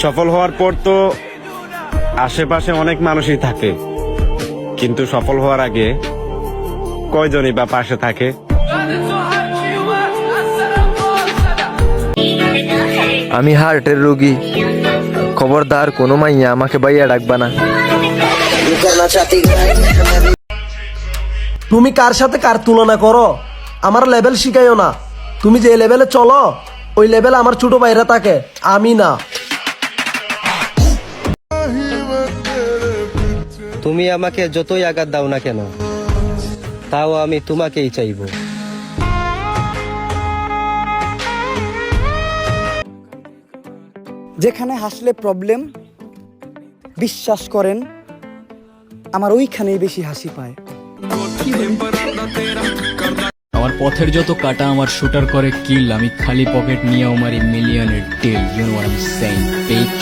সফল হওয়ার পর তো আশেপাশে অনেক মানুষই থাকে, কিন্তু সফল হওয়ার আগে কয়জনই বা পাশে থাকে? আমি হার্টের রোগী, খবরদার কোনো মাইয়া আমাকে বাইয়া ডাকবা না। তুমি কার সাথে কার তুলনা করো? আমার লেভেল শিখাইও না। তুমি যে লেভেলে চলো ওই লেভেলে আমার ছোট ভাইরা থাকে, আমি না। তুমি আমাকে যতই আঘাত দাও না কেন, তাও আমি তোমাকেই চাইব। যেখানে হাসলে প্রবলেম, বিশ্বাস করেন আমার ওইখানেই বেশি হাসি পায়। আমার পথের যত কাটা আমার শুটার করে কিল, আমি খালি পকেট নিয়ে আমার মিলিয়নের deal. You know what I am saying, beach.